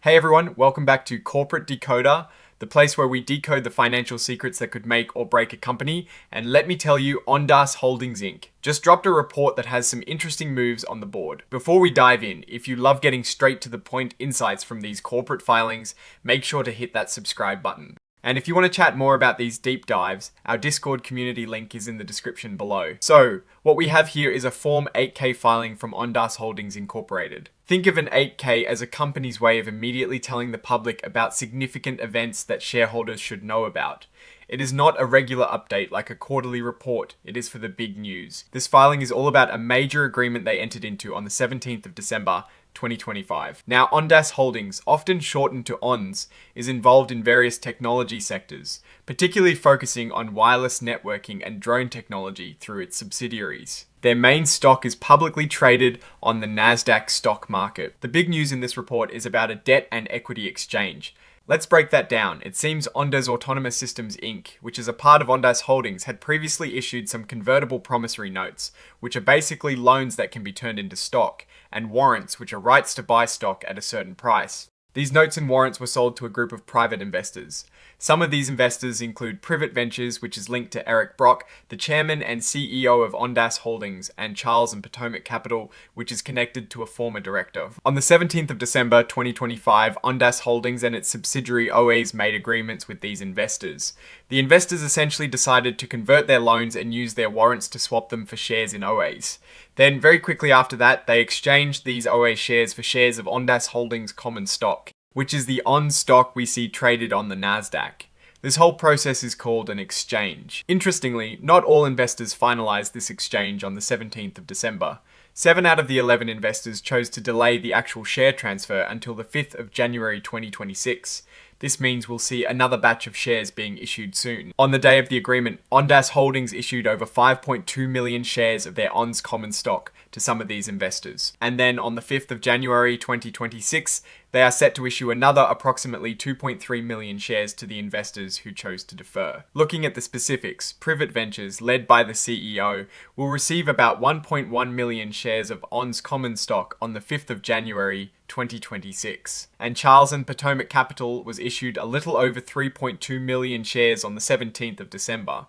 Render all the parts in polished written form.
Hey everyone, welcome back to Corporate Decoder, the place where we decode the financial secrets that could make or break a company. And let me tell you, Ondas Holdings Inc. just dropped a report that has some interesting moves on the board. Before we dive in, if you love getting straight to the point insights from these corporate filings, make sure to hit that subscribe button. And if you want to chat more about these deep dives, our Discord community link is in the description below. So, what we have here is a Form 8K filing from Ondas Holdings Incorporated. Think of an 8K as a company's way of immediately telling the public about significant events that shareholders should know about. It is not a regular update like a quarterly report, it is for the big news. This filing is all about a major agreement they entered into on the 17th of December, 2025. Now, Ondas Holdings, often shortened to ONS, is involved in various technology sectors, particularly focusing on wireless networking and drone technology through its subsidiaries. Their main stock is publicly traded on the Nasdaq stock market. The big news in this report is about a debt and equity exchange. Let's break that down. It seems Ondas Autonomous Systems Inc., which is a part of Ondas Holdings, had previously issued some convertible promissory notes, which are basically loans that can be turned into stock, and warrants, which are rights to buy stock at a certain price. These notes and warrants were sold to a group of private investors. Some of these investors include Privet Ventures, which is linked to Eric Brock, the chairman and CEO of Ondas Holdings, and Charles and Potomac Capital, which is connected to a former director. On the 17th of December 2025, Ondas Holdings and its subsidiary OAs made agreements with these investors. The investors essentially decided to convert their loans and use their warrants to swap them for shares in OAs. Then, very quickly after that, they exchanged these OA shares for shares of Ondas Holdings common stock, which is the ON stock we see traded on the Nasdaq. This whole process is called an exchange. Interestingly, not all investors finalized this exchange on the 17th of December. 7 out of the 11 investors chose to delay the actual share transfer until the 5th of January 2026. This means we'll see another batch of shares being issued soon. On the day of the agreement, Ondas Holdings issued over 5.2 million shares of their ONS common stock to some of these investors. And then on the 5th of January 2026, they are set to issue another approximately 2.3 million shares to the investors who chose to defer. Looking at the specifics, Privet Ventures, led by the CEO, will receive about 1.1 million shares of ONS common stock on the 5th of January 2026. And Charles and Potomac Capital was issued a little over 3.2 million shares on the 17th of December.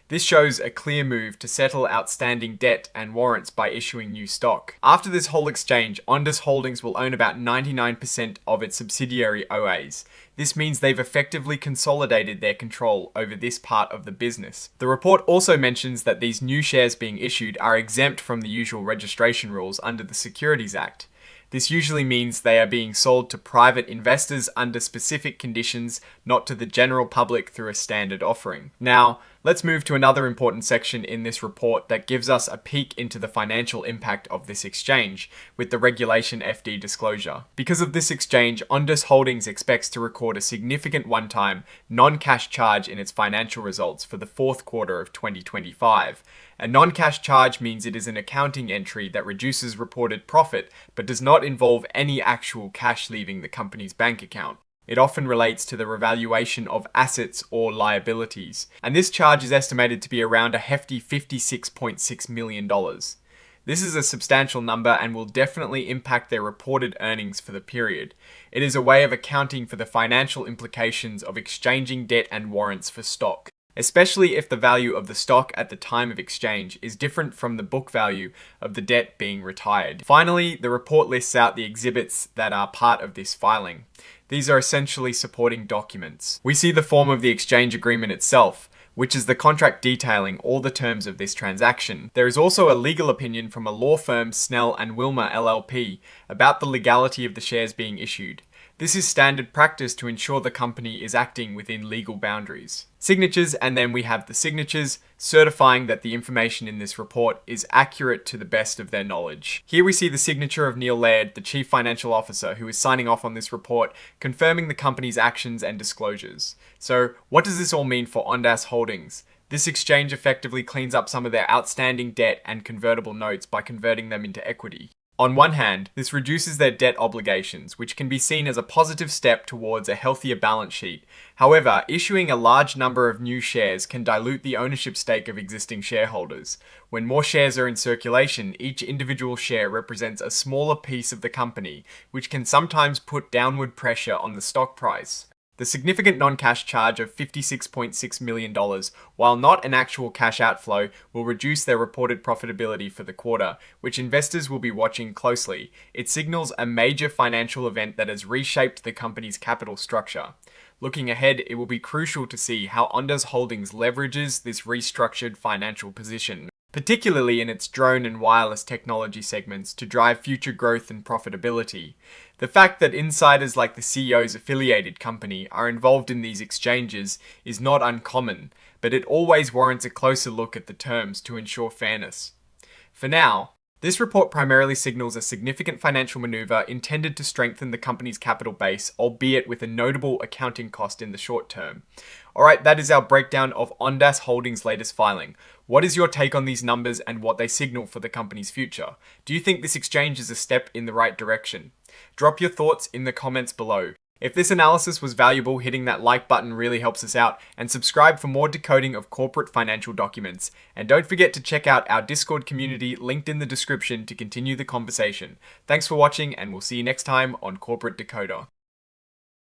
This shows a clear move to settle outstanding debt and warrants by issuing new stock. After this whole exchange, Ondas Holdings will own about 99% of its subsidiary OAs. This means they've effectively consolidated their control over this part of the business. The report also mentions that these new shares being issued are exempt from the usual registration rules under the Securities Act. This usually means they are being sold to private investors under specific conditions, not to the general public through a standard offering. Now, let's move to another important section in this report that gives us a peek into the financial impact of this exchange, with the Regulation FD disclosure. Because of this exchange, Ondas Holdings expects to record a significant one-time, non-cash charge in its financial results for the fourth quarter of 2025. A non-cash charge means it is an accounting entry that reduces reported profit, but does not involve any actual cash leaving the company's bank account. It often relates to the revaluation of assets or liabilities, and this charge is estimated to be around a hefty $56.6 million. This is a substantial number and will definitely impact their reported earnings for the period. It is a way of accounting for the financial implications of exchanging debt and warrants for stock, especially if the value of the stock at the time of exchange is different from the book value of the debt being retired. Finally, the report lists out the exhibits that are part of this filing. These are essentially supporting documents. We see the form of the exchange agreement itself, which is the contract detailing all the terms of this transaction. There is also a legal opinion from a law firm, Snell and Wilmer LLP, about the legality of the shares being issued. This is standard practice to ensure the company is acting within legal boundaries. Signatures, and then we have the signatures certifying that the information in this report is accurate to the best of their knowledge. Here we see the signature of Neil Laird, the Chief Financial Officer, who is signing off on this report, confirming the company's actions and disclosures. So, what does this all mean for Ondas Holdings? This exchange effectively cleans up some of their outstanding debt and convertible notes by converting them into equity. On one hand, this reduces their debt obligations, which can be seen as a positive step towards a healthier balance sheet. However, issuing a large number of new shares can dilute the ownership stake of existing shareholders. When more shares are in circulation, each individual share represents a smaller piece of the company, which can sometimes put downward pressure on the stock price. The significant non-cash charge of $56.6 million, while not an actual cash outflow, will reduce their reported profitability for the quarter, which investors will be watching closely. It signals a major financial event that has reshaped the company's capital structure. Looking ahead, it will be crucial to see how Ondas Holdings leverages this restructured financial position, particularly in its drone and wireless technology segments, to drive future growth and profitability. The fact that insiders like the CEO's affiliated company are involved in these exchanges is not uncommon, but it always warrants a closer look at the terms to ensure fairness. For now, this report primarily signals a significant financial maneuver intended to strengthen the company's capital base, albeit with a notable accounting cost in the short term. Alright, that is our breakdown of Ondas Holdings' latest filing. What is your take on these numbers and what they signal for the company's future? Do you think this exchange is a step in the right direction? Drop your thoughts in the comments below. If this analysis was valuable, hitting that like button really helps us out, and subscribe for more decoding of corporate financial documents. And don't forget to check out our Discord community linked in the description to continue the conversation. Thanks for watching, and we'll see you next time on Corporate Decoder.